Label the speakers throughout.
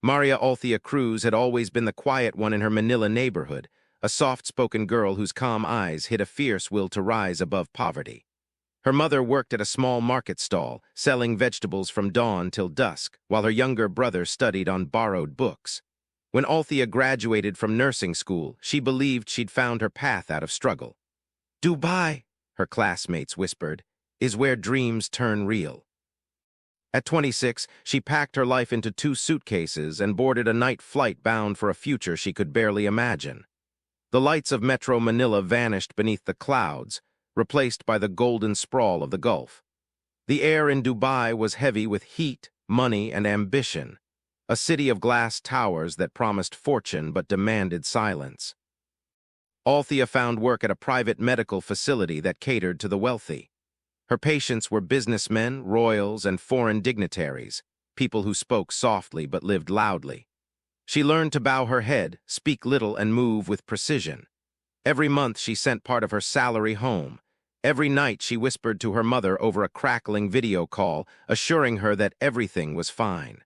Speaker 1: Maria Althea Cruz had always been the quiet one in her Manila neighborhood, a soft-spoken girl whose calm eyes hid a fierce will to rise above poverty. Her mother worked at a small market stall, selling vegetables from dawn till dusk, while her younger brother studied on borrowed books. When Althea graduated from nursing school, she believed she'd found her path out of struggle. "Dubai," her classmates whispered, "is where dreams turn real." At 26, she packed her life into 2 suitcases and boarded a night flight bound for a future she could barely imagine. The lights of Metro Manila vanished beneath the clouds, replaced by the golden sprawl of the Gulf. The air in Dubai was heavy with heat, money, and ambition, a city of glass towers that promised fortune but demanded silence. Althea found work at a private medical facility that catered to the wealthy. Her patients were businessmen, royals, and foreign dignitaries, people who spoke softly but lived loudly. She learned to bow her head, speak little, and move with precision. Every month she sent part of her salary home. Every night she whispered to her mother over a crackling video call, assuring her that everything was fine.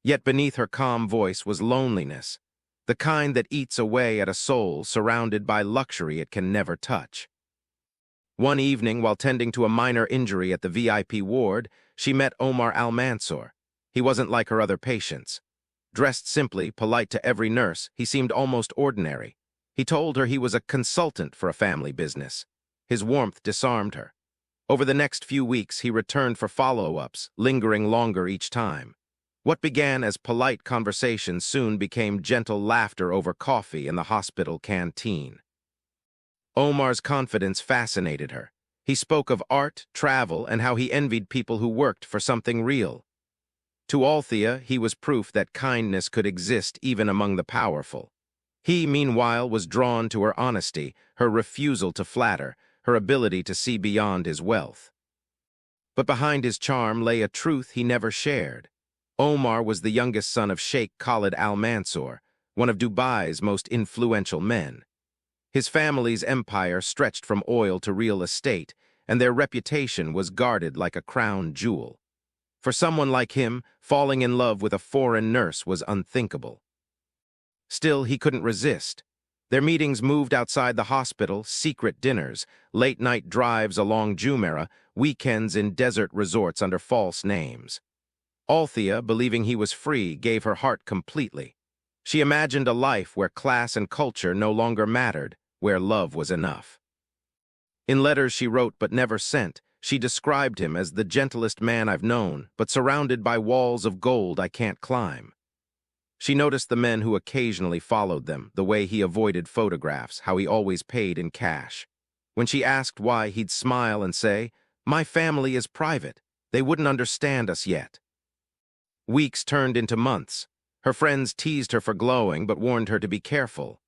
Speaker 1: Yet beneath her calm voice was loneliness, the kind that eats away at a soul surrounded by luxury it can never touch. One evening, while tending to a minor injury at the VIP ward, she met Omar Al-Mansoor. He wasn't like her other patients. Dressed simply, polite to every nurse, he seemed almost ordinary. He told her he was a consultant for a family business. His warmth disarmed her. Over the next few weeks, he returned for follow-ups, lingering longer each time. What began as polite conversation soon became gentle laughter over coffee in the hospital canteen. Omar's confidence fascinated her. He spoke of art, travel, and how he envied people who worked for something real. To Althea, he was proof that kindness could exist even among the powerful. He, meanwhile, was drawn to her honesty, her refusal to flatter, her ability to see beyond his wealth. But behind his charm lay a truth he never shared. Omar was the youngest son of Sheikh Khalid Al-Mansoor, one of Dubai's most influential men. His family's empire stretched from oil to real estate, and their reputation was guarded like a crown jewel. For someone like him, falling in love with a foreign nurse was unthinkable. Still, he couldn't resist. Their meetings moved outside the hospital, secret dinners, late-night drives along Jumeirah, weekends in desert resorts under false names. Althea, believing he was free, gave her heart completely. She imagined a life where class and culture no longer mattered, where love was enough. In letters she wrote but never sent, she described him as the gentlest man I've known, but surrounded by walls of gold I can't climb. She noticed the men who occasionally followed them, the way he avoided photographs, how he always paid in cash. When she asked why, he'd smile and say, "My family is private. They wouldn't understand us yet." Weeks turned into months. Her friends teased her for glowing but warned her to be careful.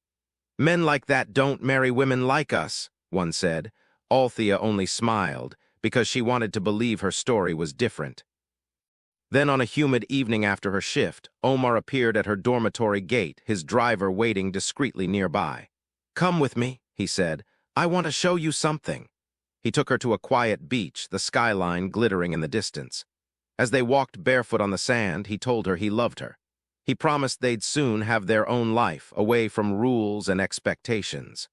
Speaker 1: "Men like that don't marry women like us," one said. Althea only smiled, because she wanted to believe her story was different. Then on a humid evening after her shift, Omar appeared at her dormitory gate, his driver waiting discreetly nearby. "Come with me," he said. "I want to show you something." He took her to a quiet beach, the skyline glittering in the distance. As they walked barefoot on the sand, he told her he loved her. He promised they'd soon have their own life, away from rules and expectations.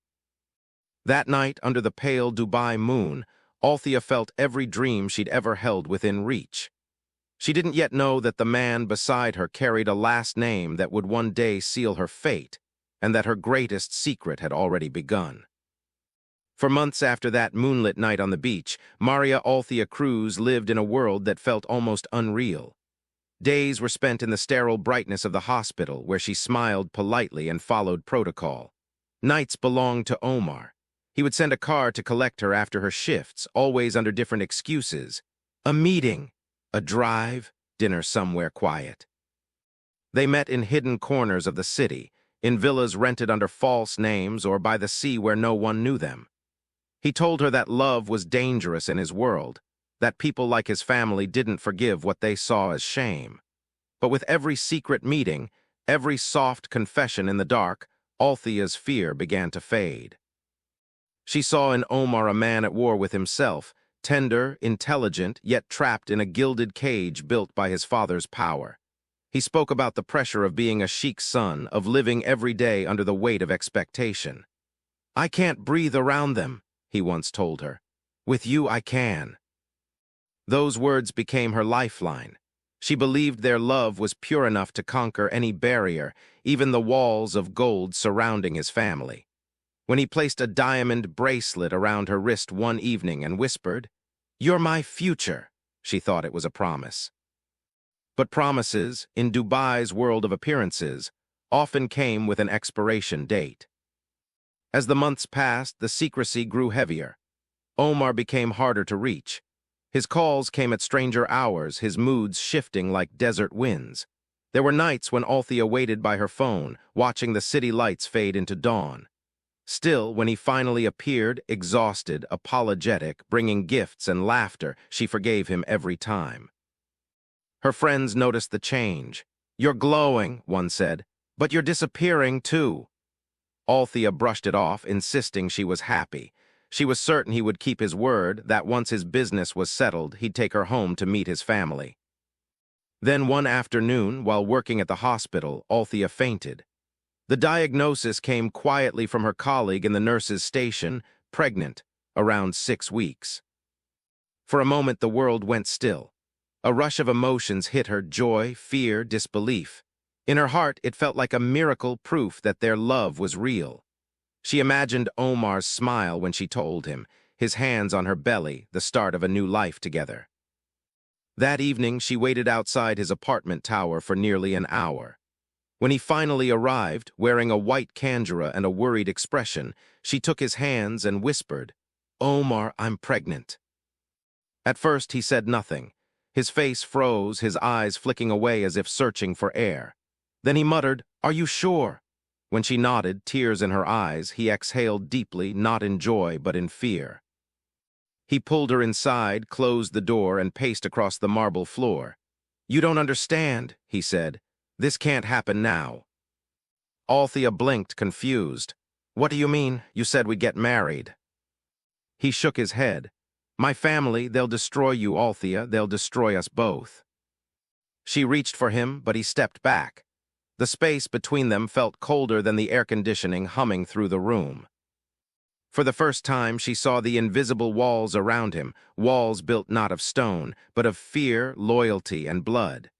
Speaker 1: That night, under the pale Dubai moon, Althea felt every dream she'd ever held within reach. She didn't yet know that the man beside her carried a last name that would one day seal her fate, and that her greatest secret had already begun. For months after that moonlit night on the beach, Maria Althea Cruz lived in a world that felt almost unreal. Days were spent in the sterile brightness of the hospital, where she smiled politely and followed protocol. Nights belonged to Omar. He would send a car to collect her after her shifts, always under different excuses. A meeting, a drive, dinner somewhere quiet. They met in hidden corners of the city, in villas rented under false names or by the sea where no one knew them. He told her that love was dangerous in his world, that people like his family didn't forgive what they saw as shame. But with every secret meeting, every soft confession in the dark, Althea's fear began to fade. She saw in Omar a man at war with himself, tender, intelligent, yet trapped in a gilded cage built by his father's power. He spoke about the pressure of being a Sheikh's son, of living every day under the weight of expectation. "I can't breathe around them," he once told her. "With you, I can." Those words became her lifeline. She believed their love was pure enough to conquer any barrier, even the walls of gold surrounding his family. When he placed a diamond bracelet around her wrist one evening and whispered, "You're my future," she thought it was a promise. But promises, in Dubai's world of appearances, often came with an expiration date. As the months passed, the secrecy grew heavier. Omar became harder to reach. His calls came at stranger hours, his moods shifting like desert winds. There were nights when Althea waited by her phone, watching the city lights fade into dawn. Still, when he finally appeared, exhausted, apologetic, bringing gifts and laughter, she forgave him every time. Her friends noticed the change. "You're glowing," one said, "but you're disappearing too." Althea brushed it off, insisting she was happy. She was certain he would keep his word, that once his business was settled, he'd take her home to meet his family. Then one afternoon, while working at the hospital, Althea fainted. The diagnosis came quietly from her colleague in the nurse's station, pregnant, around 6 weeks. For a moment the world went still. A rush of emotions hit her: joy, fear, disbelief. In her heart, it felt like a miracle, proof that their love was real. She imagined Omar's smile when she told him, his hands on her belly, the start of a new life together. That evening, she waited outside his apartment tower for nearly an hour. When he finally arrived, wearing a white kandjura and a worried expression, she took his hands and whispered, "Omar, I'm pregnant." At first, he said nothing. His face froze, his eyes flicking away as if searching for air. Then he muttered, "Are you sure?" When she nodded, tears in her eyes, he exhaled deeply, not in joy, but in fear. He pulled her inside, closed the door, and paced across the marble floor. "You don't understand," he said. "This can't happen now." Althea blinked, confused. "What do you mean? You said we'd get married." He shook his head. "My family, they'll destroy you, Althea. They'll destroy us both." She reached for him, but he stepped back. The space between them felt colder than the air conditioning humming through the room. For the first time, she saw the invisible walls around him, walls built not of stone, but of fear, loyalty, and blood.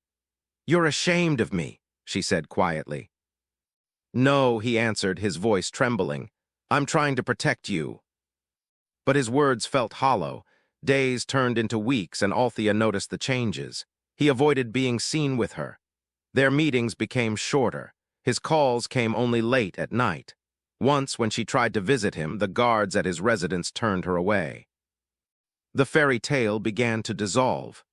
Speaker 1: "You're ashamed of me," she said quietly. "No," he answered, his voice trembling. "I'm trying to protect you." But his words felt hollow. Days turned into weeks, and Althea noticed the changes. He avoided being seen with her. Their meetings became shorter. His calls came only late at night. Once, when she tried to visit him, the guards at his residence turned her away. The fairy tale began to dissolve.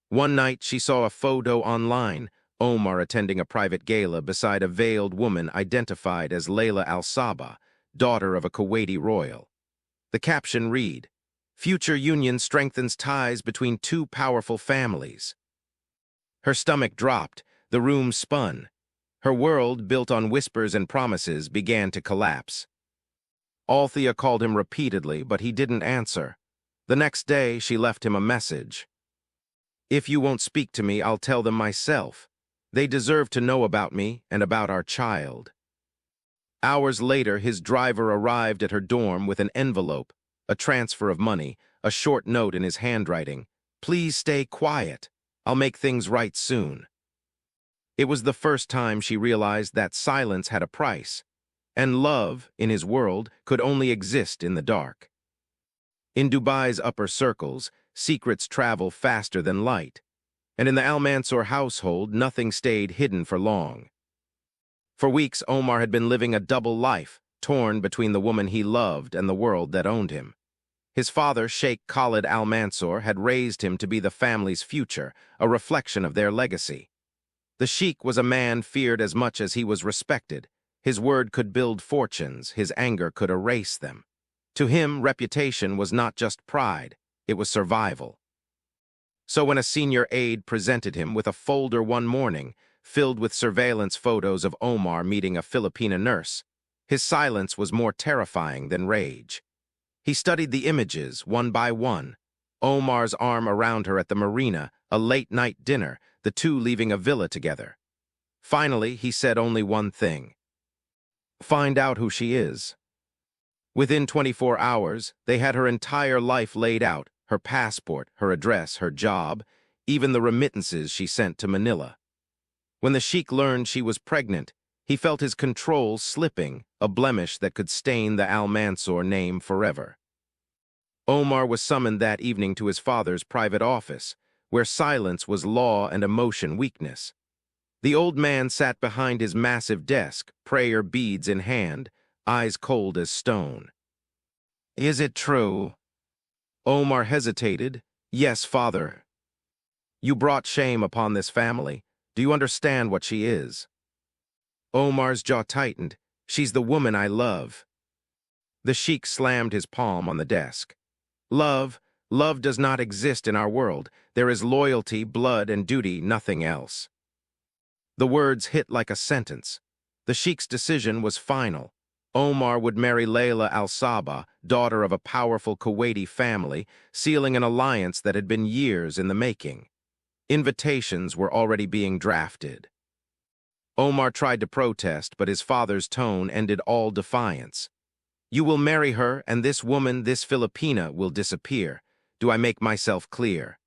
Speaker 1: One night, she saw a photo online, Omar attending a private gala beside a veiled woman identified as Layla Al-Saba, daughter of a Kuwaiti royal. The caption read, "Future union strengthens ties between two powerful families." Her stomach dropped, the room spun. Her world, built on whispers and promises, began to collapse. Althea called him repeatedly, but he didn't answer. The next day, she left him a message. "If you won't speak to me, I'll tell them myself. They deserve to know about me and about our child." Hours later, his driver arrived at her dorm with an envelope, a transfer of money, a short note in his handwriting. "Please stay quiet. I'll make things right soon." It was the first time she realized that silence had a price, and love, in his world, could only exist in the dark. In Dubai's upper circles, secrets travel faster than light, and in the Al-Mansoor household, nothing stayed hidden for long. For weeks, Omar had been living a double life, torn between the woman he loved and the world that owned him. His father, Sheikh Khalid Al-Mansoor, had raised him to be the family's future, a reflection of their legacy. The Sheikh was a man feared as much as he was respected. His word could build fortunes, his anger could erase them. To him, reputation was not just pride, it was survival. So when a senior aide presented him with a folder one morning, filled with surveillance photos of Omar meeting a Filipina nurse, his silence was more terrifying than rage. He studied the images, one by one. Omar's arm around her at the marina, a late-night dinner, the two leaving a villa together. Finally, he said only one thing: "Find out who she is." Within 24 hours, they had her entire life laid out: her passport, her address, her job, even the remittances she sent to Manila. When the Sheikh learned she was pregnant, he felt his control slipping, a blemish that could stain the Al-Mansoor name forever. Omar was summoned that evening to his father's private office, where silence was law and emotion weakness. The old man sat behind his massive desk, prayer beads in hand, eyes cold as stone. "Is it true?" Omar hesitated. "Yes, father." "You brought shame upon this family. Do you understand what she is?" Omar's jaw tightened. "She's the woman I love." The Sheikh slammed his palm on the desk. Love does not exist in our world. There is loyalty, blood, and duty, nothing else." The words hit like a sentence. The Sheikh's decision was final. Omar would marry Layla Al-Sabah, daughter of a powerful Kuwaiti family, sealing an alliance that had been years in the making. Invitations were already being drafted. Omar tried to protest, but his father's tone ended all defiance. "You will marry her, and this woman, this Filipina, will disappear. Do I make myself clear?"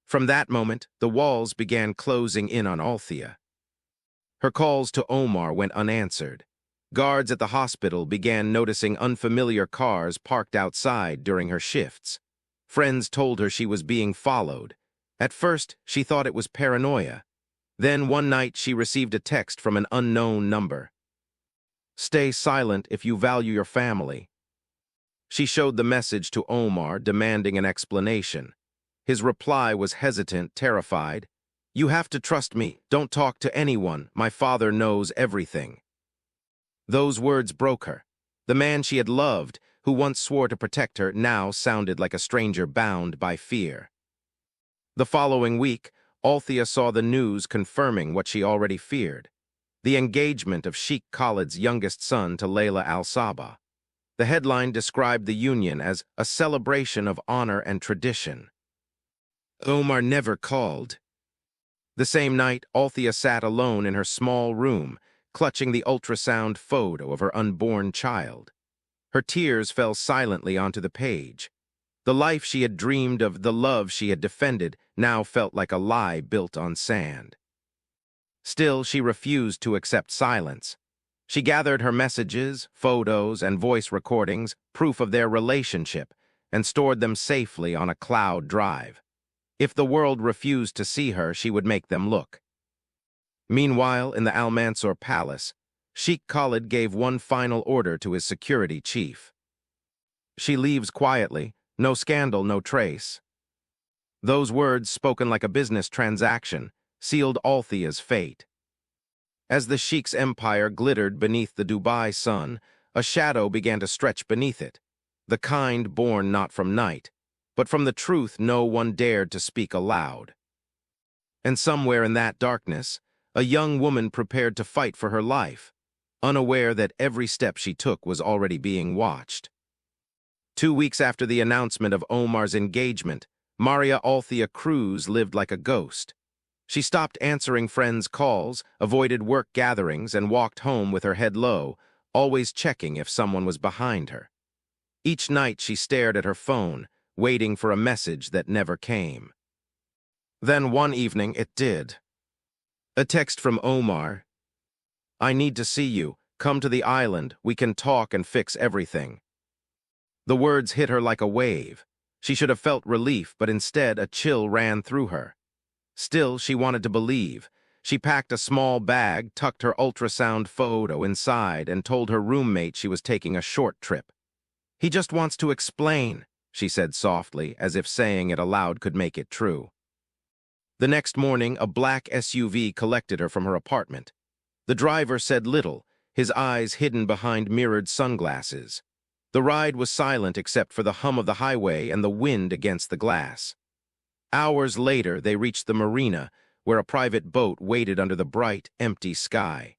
Speaker 1: From that moment, the walls began closing in on Althea. Her calls to Omar went unanswered. Guards at the hospital began noticing unfamiliar cars parked outside during her shifts. Friends told her she was being followed. At first, she thought it was paranoia. Then one night she received a text from an unknown number. "Stay silent if you value your family." She showed the message to Omar, demanding an explanation. His reply was hesitant, terrified. "You have to trust me. Don't talk to anyone. My father knows everything." Those words broke her. The man she had loved, who once swore to protect her, now sounded like a stranger bound by fear. The following week, Althea saw the news confirming what she already feared: the engagement of Sheikh Khalid's youngest son to Layla Al-Sabah. The headline described the union as a celebration of honor and tradition. Omar never called. The same night, Althea sat alone in her small room, clutching the ultrasound photo of her unborn child. Her tears fell silently onto the page. The life she had dreamed of, the love she had defended, now felt like a lie built on sand. Still, she refused to accept silence. She gathered her messages, photos, and voice recordings, proof of their relationship, and stored them safely on a cloud drive. If the world refused to see her, she would make them look. Meanwhile, in the Al-Mansoor palace, Sheikh Khalid gave one final order to his security chief. "She leaves quietly, no scandal, no trace." Those words, spoken like a business transaction, sealed Althea's fate. As the Sheikh's empire glittered beneath the Dubai sun, a shadow began to stretch beneath it, the kind born not from night, but from the truth no one dared to speak aloud. And somewhere in that darkness, a young woman prepared to fight for her life, unaware that every step she took was already being watched. 2 weeks after the announcement of Omar's engagement, Maria Althea Cruz lived like a ghost. She stopped answering friends' calls, avoided work gatherings, and walked home with her head low, always checking if someone was behind her. Each night she stared at her phone, waiting for a message that never came. Then one evening it did. A text from Omar: "I need to see you. Come to the island. We can talk and fix everything." The words hit her like a wave. She should have felt relief, but instead a chill ran through her. Still, she wanted to believe. She packed a small bag, tucked her ultrasound photo inside, and told her roommate she was taking a short trip. "He just wants to explain," she said softly, as if saying it aloud could make it true. The next morning, a black SUV collected her from her apartment. The driver said little, his eyes hidden behind mirrored sunglasses. The ride was silent except for the hum of the highway and the wind against the glass. Hours later, they reached the marina, where a private boat waited under the bright, empty sky.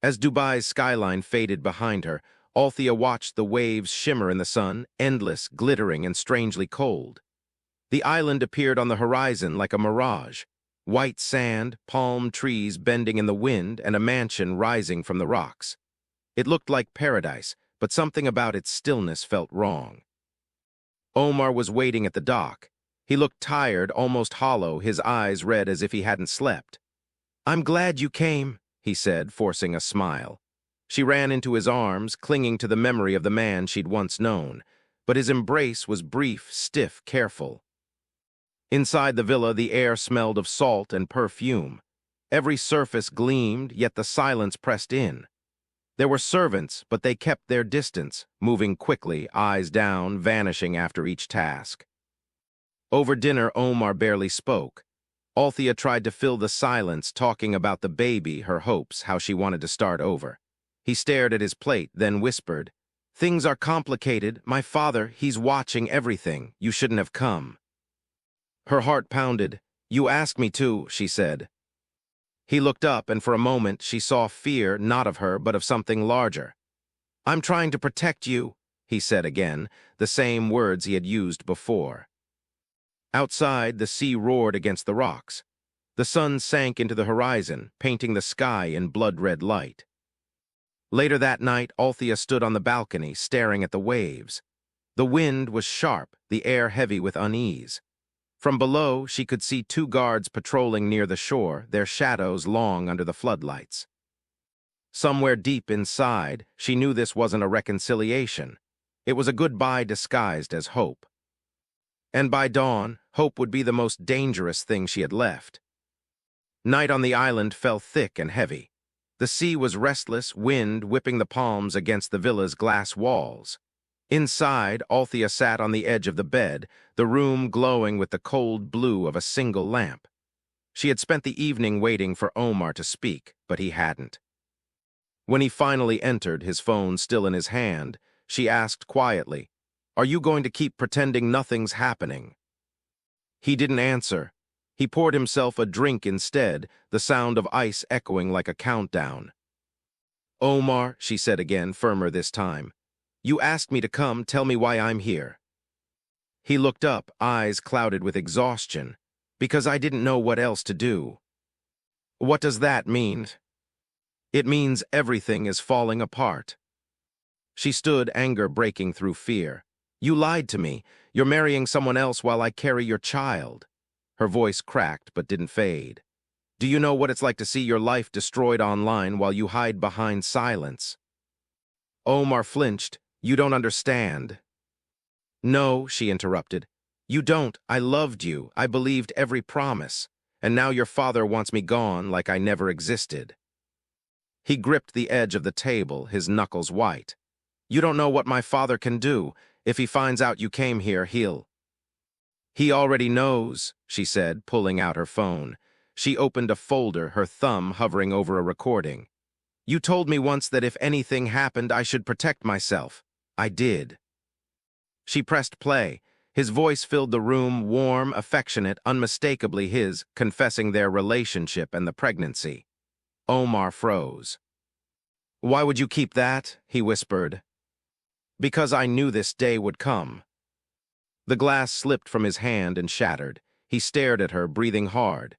Speaker 1: As Dubai's skyline faded behind her, Althea watched the waves shimmer in the sun, endless, glittering, and strangely cold. The island appeared on the horizon like a mirage. White sand, palm trees bending in the wind, and a mansion rising from the rocks. It looked like paradise, but something about its stillness felt wrong. Omar was waiting at the dock. He looked tired, almost hollow, his eyes red as if he hadn't slept. "I'm glad you came," he said, forcing a smile. She ran into his arms, clinging to the memory of the man she'd once known, but his embrace was brief, stiff, careful. Inside the villa, the air smelled of salt and perfume. Every surface gleamed, yet the silence pressed in. There were servants, but they kept their distance, moving quickly, eyes down, vanishing after each task. Over dinner, Omar barely spoke. Althea tried to fill the silence, talking about the baby, her hopes, how she wanted to start over. He stared at his plate, then whispered, "Things are complicated. My father, he's watching everything. You shouldn't have come." Her heart pounded. "You asked me to," she said. He looked up, and for a moment she saw fear, not of her, but of something larger. "I'm trying to protect you," he said again, the same words he had used before. Outside, the sea roared against the rocks. The sun sank into the horizon, painting the sky in blood-red light. Later that night, Althea stood on the balcony, staring at the waves. The wind was sharp, the air heavy with unease. From below, she could see two guards patrolling near the shore, their shadows long under the floodlights. Somewhere deep inside, she knew this wasn't a reconciliation. It was a goodbye disguised as hope. And by dawn, hope would be the most dangerous thing she had left. Night on the island fell thick and heavy. The sea was restless, wind whipping the palms against the villa's glass walls. Inside, Althea sat on the edge of the bed, the room glowing with the cold blue of a single lamp. She had spent the evening waiting for Omar to speak, but he hadn't. When he finally entered, his phone still in his hand, she asked quietly, "Are you going to keep pretending nothing's happening?" He didn't answer. He poured himself a drink instead, the sound of ice echoing like a countdown. "Omar," she said again, firmer this time, "you asked me to come, tell me why I'm here." He looked up, eyes clouded with exhaustion. "Because I didn't know what else to do." "What does that mean?" "It means everything is falling apart." She stood, anger breaking through fear. "You lied to me. You're marrying someone else while I carry your child." Her voice cracked but didn't fade. "Do you know what it's like to see your life destroyed online while you hide behind silence?" Omar flinched. "You don't understand." "No," she interrupted. "You don't. I loved you. I believed every promise. And now your father wants me gone like I never existed." He gripped the edge of the table, his knuckles white. "You don't know what my father can do. If he finds out you came here, he'll—" "He already knows," she said, pulling out her phone. She opened a folder, her thumb hovering over a recording. "You told me once that if anything happened, I should protect myself. I did." She pressed play. His voice filled the room, warm, affectionate, unmistakably his, confessing their relationship and the pregnancy. Omar froze. "Why would you keep that?" he whispered. "Because I knew this day would come." The glass slipped from his hand and shattered. He stared at her, breathing hard.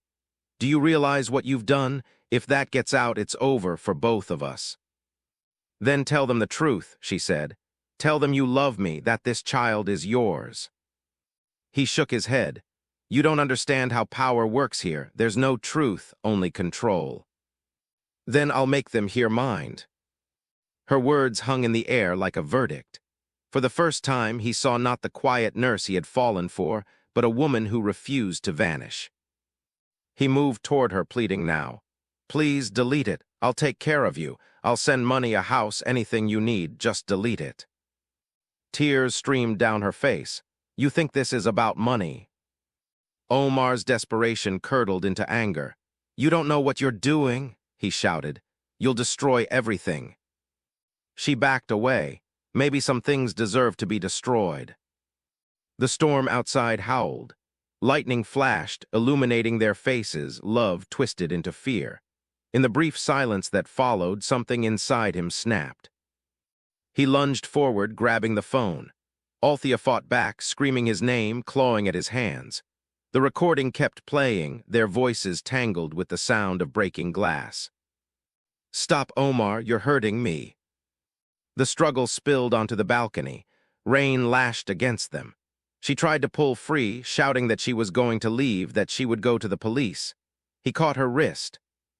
Speaker 1: "Do you realize what you've done? If that gets out, it's over for both of us." "Then tell them the truth," she said. "Tell them you love me, that this child is yours." He shook his head. "You don't understand how power works here. There's no truth, only control." "Then I'll make them hear mine." Her words hung in the air like a verdict. For the first time, he saw not the quiet nurse he had fallen for, but a woman who refused to vanish. He moved toward her, pleading now. "Please delete it. I'll take care of you. I'll send money, a house, anything you need. Just delete it." Tears streamed down her face. "You think this is about money?" Omar's desperation curdled into anger. "You don't know what you're doing," he shouted. "You'll destroy everything." She backed away. Maybe some things deserve to be destroyed. The storm outside howled. Lightning flashed, illuminating their faces, love twisted into fear. In the brief silence that followed, something inside him snapped. He lunged forward, grabbing the phone. Althea fought back, screaming his name, clawing at his hands. The recording kept playing, their voices tangled with the sound of breaking glass. "Stop, Omar, you're hurting me." The struggle spilled onto the balcony. Rain lashed against them. She tried to pull free, shouting that she was going to leave, that she would go to the police. He caught her wrist.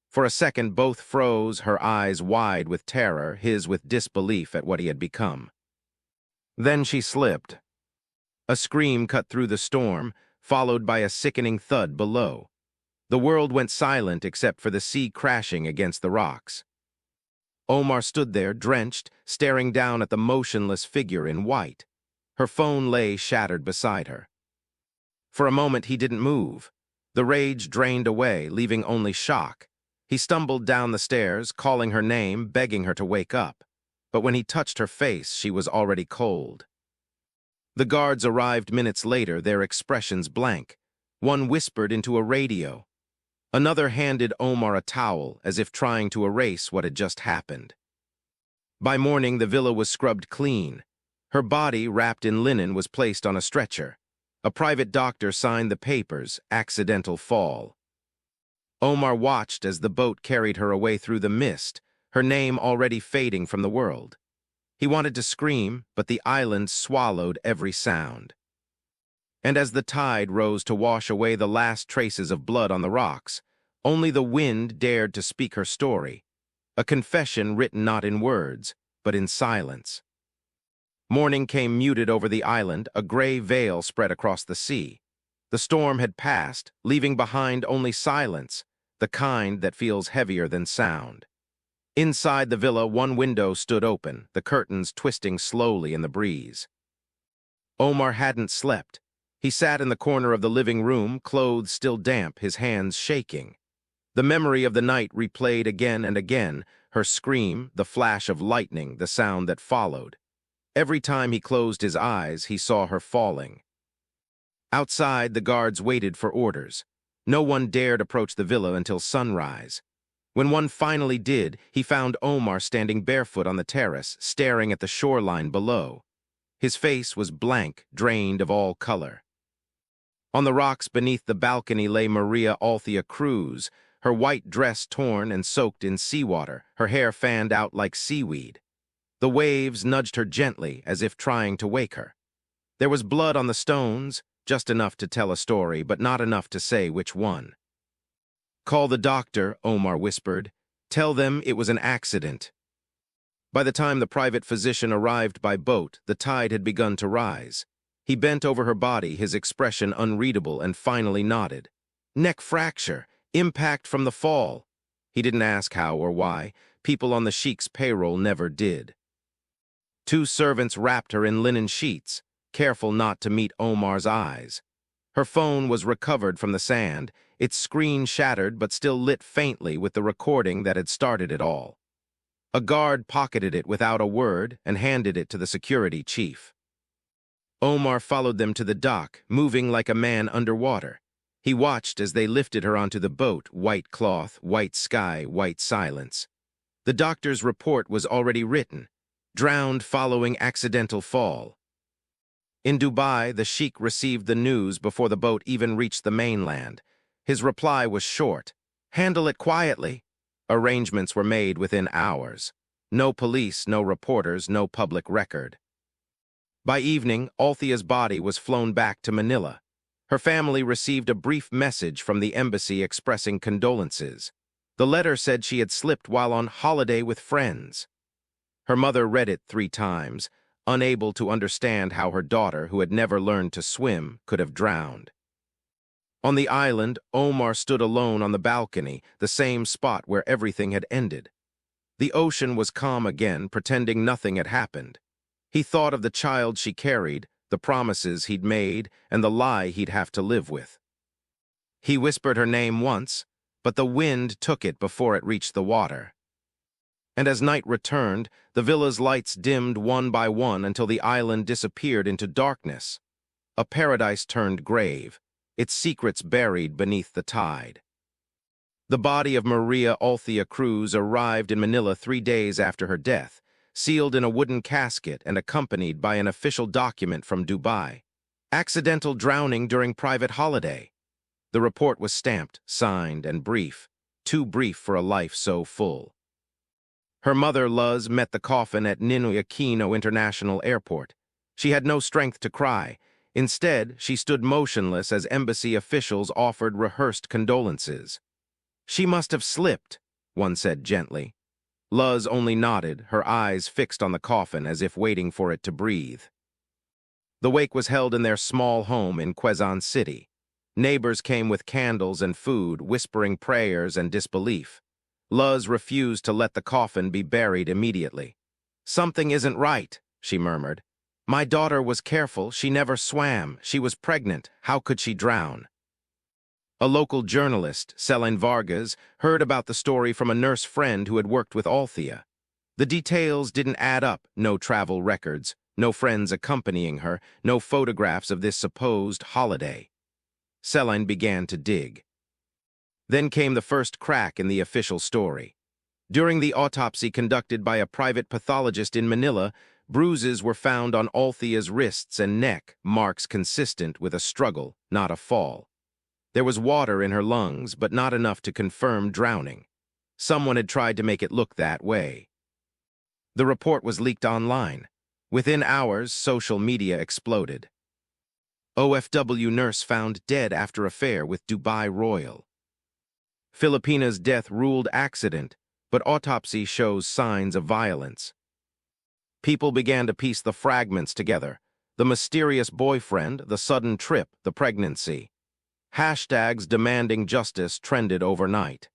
Speaker 1: For a second, both froze, her eyes wide with terror, his with disbelief at what he had become. Then she slipped. A scream cut through the storm, followed by a sickening thud below. The world went silent except for the sea crashing against the rocks. Omar stood there, drenched, staring down at the motionless figure in white. Her phone lay shattered beside her. For a moment he didn't move. The rage drained away, leaving only shock. He stumbled down the stairs, calling her name, begging her to wake up. But when he touched her face, she was already cold. The guards arrived minutes later, their expressions blank. One whispered into a radio. Another handed Omar a towel, as if trying to erase what had just happened. By morning, the villa was scrubbed clean. Her body, wrapped in linen, was placed on a stretcher. A private doctor signed the papers, accidental fall. Omar watched as the boat carried her away through the mist, her name already fading from the world. He wanted to scream, but the island swallowed every sound. And as the tide rose to wash away the last traces of blood on the rocks, only the wind dared to speak her story, a confession written not in words, but in silence. Morning came muted over the island, a gray veil spread across the sea. The storm had passed, leaving behind only silence, the kind that feels heavier than sound. Inside the villa, one window stood open, the curtains twisting slowly in the breeze. Omar hadn't slept. He sat in the corner of the living room, clothes still damp, his hands shaking. The memory of the night replayed again and again, her scream, the flash of lightning, the sound that followed. Every time he closed his eyes, he saw her falling. Outside, the guards waited for orders. No one dared approach the villa until sunrise. When one finally did, he found Omar standing barefoot on the terrace, staring at the shoreline below. His face was blank, drained of all color. On the rocks beneath the balcony lay Maria Althea Cruz, her white dress torn and soaked in seawater, her hair fanned out like seaweed. The waves nudged her gently, as if trying to wake her. There was blood on the stones, just enough to tell a story, but not enough to say which one. "Call the doctor," Omar whispered. "Tell them it was an accident." By the time the private physician arrived by boat, the tide had begun to rise. He bent over her body, his expression unreadable, and finally nodded. "Neck fracture. Impact from the fall." He didn't ask how or why. People on the Sheikh's payroll never did. Two servants wrapped her in linen sheets, careful not to meet Omar's eyes. Her phone was recovered from the sand, its screen shattered but still lit faintly with the recording that had started it all. A guard pocketed it without a word and handed it to the security chief. Omar followed them to the dock, moving like a man underwater. He watched as they lifted her onto the boat, white cloth, white sky, white silence. The doctor's report was already written. Drowned following accidental fall. In Dubai, the Sheikh received the news before the boat even reached the mainland. His reply was short. "Handle it quietly." Arrangements were made within hours. No police, no reporters, no public record. By evening, Althea's body was flown back to Manila. Her family received a brief message from the embassy expressing condolences. The letter said she had slipped while on holiday with friends. Her mother read it 3 times, unable to understand how her daughter, who had never learned to swim, could have drowned. On the island, Omar stood alone on the balcony, the same spot where everything had ended. The ocean was calm again, pretending nothing had happened. He thought of the child she carried, the promises he'd made, and the lie he'd have to live with. He whispered her name once, but the wind took it before it reached the water. And as night returned, the villa's lights dimmed one by one until the island disappeared into darkness. A paradise turned grave, its secrets buried beneath the tide. The body of Maria Althea Cruz arrived in Manila 3 days after her death, sealed in a wooden casket and accompanied by an official document from Dubai. Accidental drowning during private holiday. The report was stamped, signed, and brief, too brief for a life so full. Her mother, Luz, met the coffin at Ninoy Aquino International Airport. She had no strength to cry. Instead, she stood motionless as embassy officials offered rehearsed condolences. "She must have slipped," one said gently. Luz only nodded, her eyes fixed on the coffin as if waiting for it to breathe. The wake was held in their small home in Quezon City. Neighbors came with candles and food, whispering prayers and disbelief. Luz refused to let the coffin be buried immediately. "Something isn't right," she murmured. "My daughter was careful, she never swam, she was pregnant, how could she drown?" A local journalist, Celine Vargas, heard about the story from a nurse friend who had worked with Althea. The details didn't add up: no travel records, no friends accompanying her, no photographs of this supposed holiday. Celine began to dig. Then came the first crack in the official story. During the autopsy conducted by a private pathologist in Manila, bruises were found on Althea's wrists and neck, marks consistent with a struggle, not a fall. There was water in her lungs, but not enough to confirm drowning. Someone had tried to make it look that way. The report was leaked online. Within hours, social media exploded. OFW nurse found dead after affair with Dubai royal. Filipina's death ruled accident, but autopsy shows signs of violence. People began to piece the fragments together: the mysterious boyfriend, the sudden trip, the pregnancy. Hashtags demanding justice trended overnight.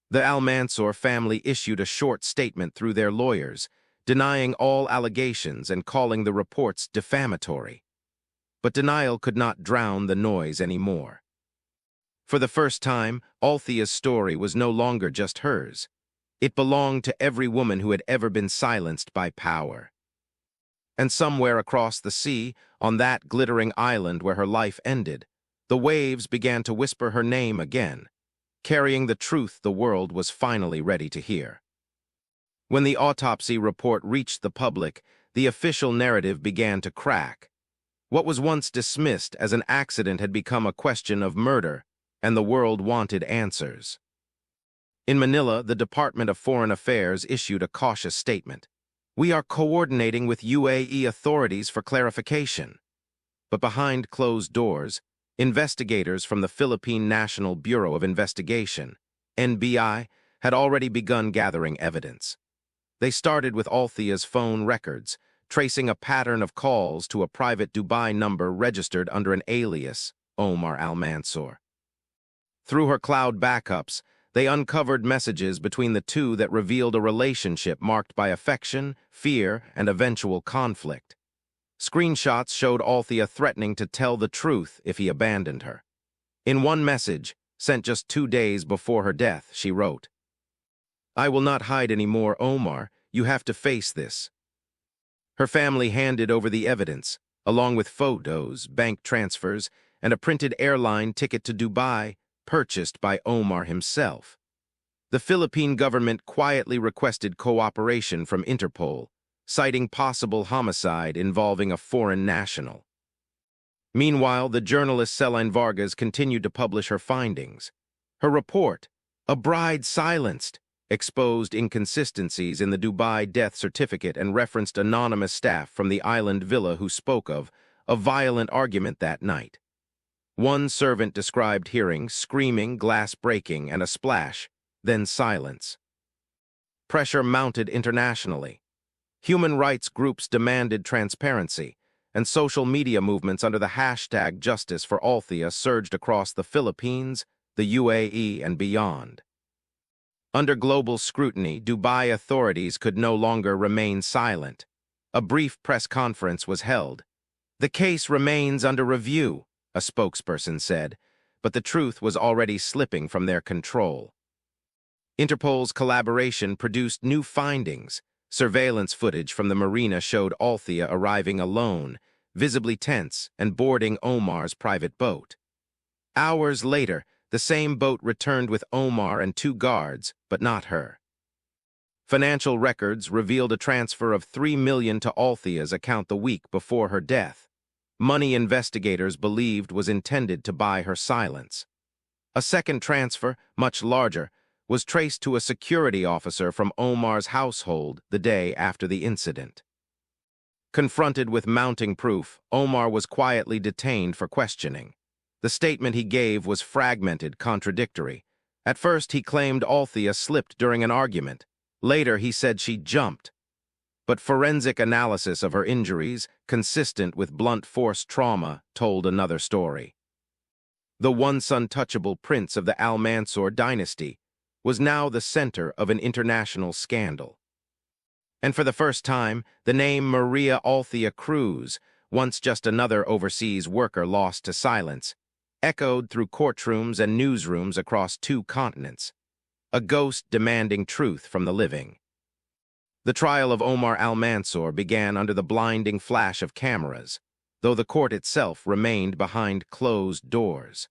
Speaker 1: The Al-Mansoor family issued a short statement through their lawyers, denying all allegations and calling the reports defamatory. But denial could not drown the noise anymore. For the first time, Althea's story was no longer just hers. It belonged to every woman who had ever been silenced by power. And somewhere across the sea, on that glittering island where her life ended, the waves began to whisper her name again, carrying the truth the world was finally ready to hear. When the autopsy report reached the public, the official narrative began to crack. What was once dismissed as an accident had become a question of murder, and the world wanted answers. In Manila, the Department of Foreign Affairs issued a cautious statement. "We are coordinating with UAE authorities for clarification." But behind closed doors, investigators from the Philippine National Bureau of Investigation, NBI, had already begun gathering evidence. They started with Althea's phone records, tracing a pattern of calls to a private Dubai number registered under an alias, Omar Al-Mansoor. Through her cloud backups, they uncovered messages between the two that revealed a relationship marked by affection, fear, and eventual conflict. Screenshots showed Althea threatening to tell the truth if he abandoned her. In one message, sent just 2 days before her death, she wrote, "I will not hide anymore, Omar. You have to face this." Her family handed over the evidence, along with photos, bank transfers, and a printed airline ticket to Dubai, purchased by Omar himself. The Philippine government quietly requested cooperation from Interpol, citing possible homicide involving a foreign national. Meanwhile, the journalist Celine Vargas continued to publish her findings. Her report, "A Bride Silenced," exposed inconsistencies in the Dubai death certificate and referenced anonymous staff from the island villa who spoke of a violent argument that night. One servant described hearing screaming, glass breaking, and a splash, then silence. Pressure mounted internationally. Human rights groups demanded transparency, and social media movements under the hashtag Justice for Althea surged across the Philippines, the UAE, and beyond. Under global scrutiny, Dubai authorities could no longer remain silent. A brief press conference was held. "The case remains under review," a spokesperson said, but the truth was already slipping from their control. Interpol's collaboration produced new findings. Surveillance footage from the marina showed Althea arriving alone, visibly tense, and boarding Omar's private boat. Hours later, the same boat returned with Omar and 2 guards, but not her. Financial records revealed a transfer of $3 million to Althea's account the week before her death. money investigators believed was intended to buy her silence. A second transfer, much larger, was traced to a security officer from Omar's household the day after the incident. Confronted with mounting proof, Omar was quietly detained for questioning. The statement he gave was fragmented, contradictory. At first, he claimed Althea slipped during an argument. Later, he said she jumped. But forensic analysis of her injuries, consistent with blunt force trauma, told another story. The once untouchable prince of the Al-Mansoor dynasty was now the center of an international scandal. And for the first time, the name Maria Althea Cruz, once just another overseas worker lost to silence, echoed through courtrooms and newsrooms across 2 continents, a ghost demanding truth from the living. The trial of Omar Al-Mansoor began under the blinding flash of cameras, though the court itself remained behind closed doors.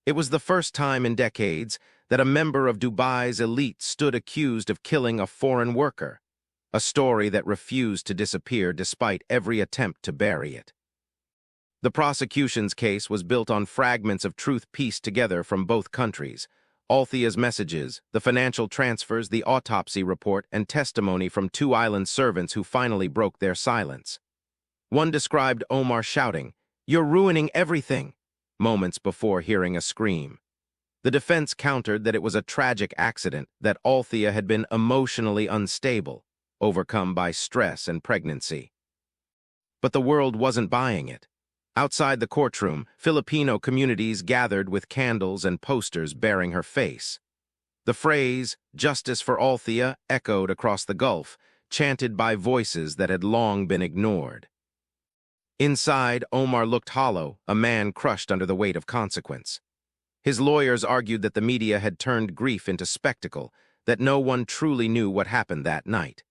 Speaker 1: It was the first time in decades that a member of Dubai's elite stood accused of killing a foreign worker, a story that refused to disappear despite every attempt to bury it. The prosecution's case was built on fragments of truth pieced together from both countries: Althea's messages, the financial transfers, the autopsy report, and testimony from 2 island servants who finally broke their silence. One described Omar shouting, "You're ruining everything," moments before hearing a scream. The defense countered that it was a tragic accident, that Althea had been emotionally unstable, overcome by stress and pregnancy. But the world wasn't buying it. Outside the courtroom, Filipino communities gathered with candles and posters bearing her face. The phrase, "Justice for Althea," echoed across the Gulf, chanted by voices that had long been ignored. Inside, Omar looked hollow, a man crushed under the weight of consequence. His lawyers argued that the media had turned grief into spectacle, that no one truly knew what happened that night.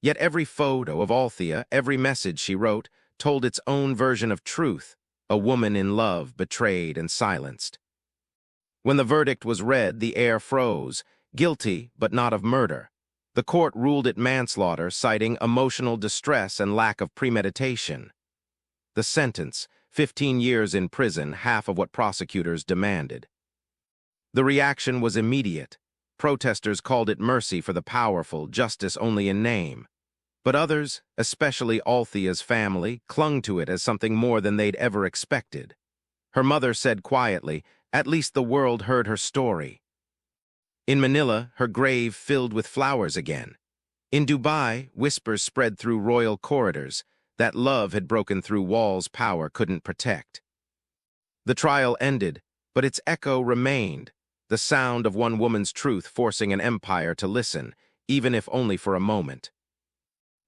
Speaker 1: Yet every photo of Althea, every message she wrote, told its own version of truth: a woman in love, betrayed and silenced. When the verdict was read, the air froze. Guilty, but not of murder. The court ruled it manslaughter, citing emotional distress and lack of premeditation. The sentence, 15 years in prison, half of what prosecutors demanded. The reaction was immediate. Protesters called it mercy for the powerful, justice only in name. But others, especially Althea's family, clung to it as something more than they'd ever expected. Her mother said quietly, "At least the world heard her story." In Manila, her grave filled with flowers again. In Dubai, whispers spread through royal corridors that love had broken through walls power couldn't protect. The trial ended, but its echo remained, the sound of one woman's truth forcing an empire to listen, even if only for a moment.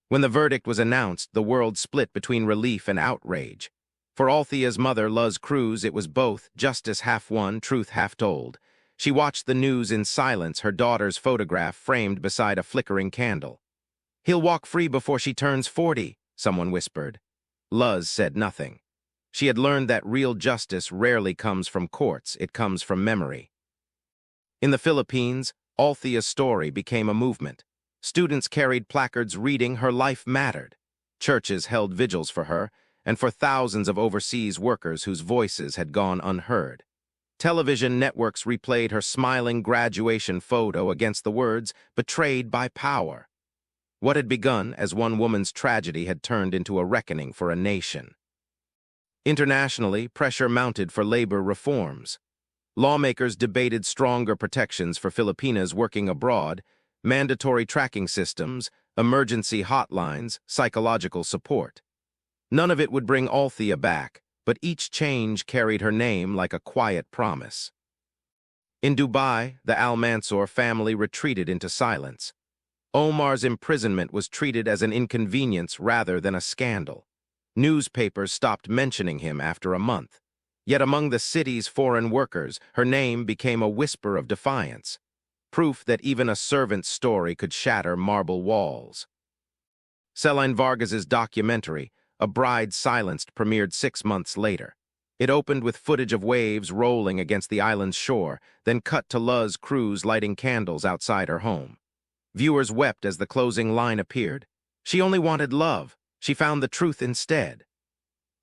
Speaker 1: When the verdict was announced, the world split between relief and outrage. For Althea's mother, Luz Cruz, it was both, justice half won, truth half told. She watched the news in silence, her daughter's photograph framed beside a flickering candle. "He'll walk free before she turns 40, someone whispered. Luz said nothing. She had learned that real justice rarely comes from courts, it comes from memory. In the Philippines, Althea's story became a movement. Students carried placards reading "Her life mattered." Churches held vigils for her, and for thousands of overseas workers whose voices had gone unheard. Television networks replayed her smiling graduation photo against the words, "Betrayed by power." What had begun as one woman's tragedy had turned into a reckoning for a nation. Internationally, pressure mounted for labor reforms. Lawmakers debated stronger protections for Filipinas working abroad, mandatory tracking systems, emergency hotlines, psychological support. None of it would bring Althea back, but each change carried her name like a quiet promise. In Dubai, the Al-Mansoor family retreated into silence. Omar's imprisonment was treated as an inconvenience rather than a scandal. Newspapers stopped mentioning him after a month. Yet among the city's foreign workers, her name became a whisper of defiance. Proof that even a servant's story could shatter marble walls. Celine Vargas's documentary, A Bride Silenced, premiered 6 months later. It opened with footage of waves rolling against the island's shore, then cut to Luz Cruz lighting candles outside her home. Viewers wept as the closing line appeared. She only wanted love. She found the truth instead.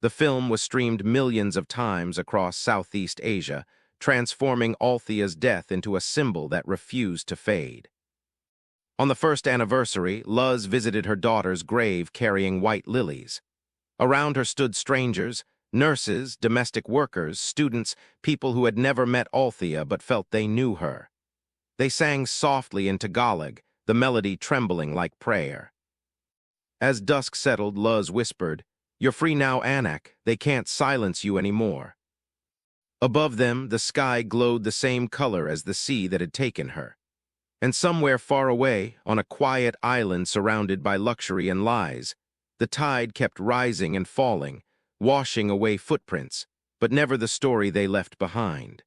Speaker 1: The film was streamed millions of times across Southeast Asia, transforming Althea's death into a symbol that refused to fade. On the first anniversary, Luz visited her daughter's grave carrying white lilies. Around her stood strangers, nurses, domestic workers, students, people who had never met Althea but felt they knew her. They sang softly in Tagalog, the melody trembling like prayer. As dusk settled, Luz whispered, "You're free now, Anak. They can't silence you anymore." Above them, the sky glowed the same color as the sea that had taken her. And somewhere far away, on a quiet island surrounded by luxury and lies, the tide kept rising and falling, washing away footprints, but never the story they left behind.